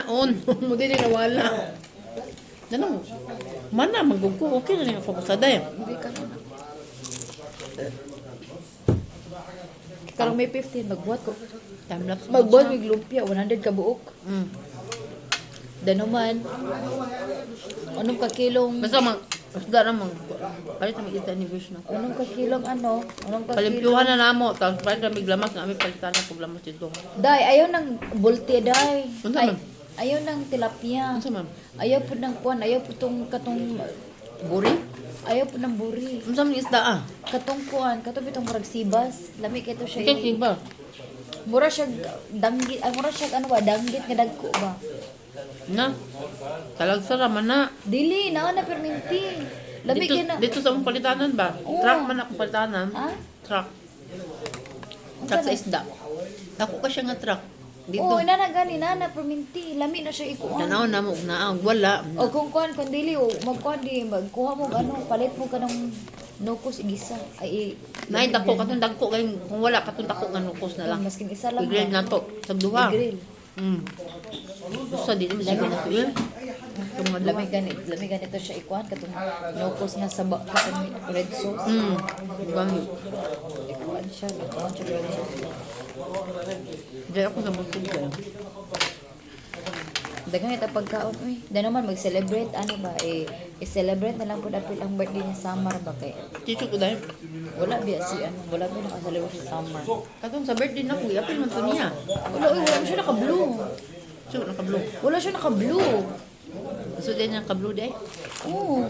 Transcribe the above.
naon. Mo din nawala. Ano? Mana magugko okay na niya ko sa day. Hindi ka na. Karong may 15, magbuhat ko. Time lapse. Magbuhat may lumpia, 100 ka buok. Danuman. Anong kakilong... Basta isda na mag palit na isda ni Vish na. Anong kakilong ano? Anong Kalimpyuhan na namo tapos palit na miglamas na amin palitan na paglamas dito. Day, ayaw ng bulti, day. Unsa man? Ayaw ng tilapia. Unsa man? Ayaw po ng kuwan. Ayaw po katong Buri? ayaw po ng buri. Unsa man isda ah? Katong kuwan. Katong bitong murag sibas. Lami kito siya. Okay, ba? Mura siya danggit. Mura siya ano ba? Danggit nga dagko ba? Na. Talagsa ra man na. Dili, na perminti. Lami Dito, kaya na. dito sa mong palitanan ba? Oo. Truck man ako palitanan. Ha? Truck. Truck sa isda. Ako ka siya nga truck. Dito. Oo, inana gani na perminti. Lami na siya ikuan. Tanaw na mo na wala. O kung kuan kung dili o magkuan di magkuha mo ano palit mo kanang nukos igisa ay Nay dako katong dako kay kung wala katong dako nga nukos na lang. maskin isa lang I-grill na to. Tagduha. i-grill. Sa di mo siya na tuyo. Lami ganito siya ikuan katong nukos nga sa katong red sauce. Gangi. Ikuan siya red sauce. Diyan ako sa busog ka. Daghang ita pagkaon uy. Da naman mag-celebrate ano ba i-celebrate na lang pud apil ang birthday ni Summer ba kay Chicho ko dahil. wala biya si ano wala biya naka-celebrate si Summer. Katong sa birthday na ko, apil man to niya. Wala siya naka-blue. So, naka-blue. Wala siya naka-blue. So, din niya ka-blue day. Oo.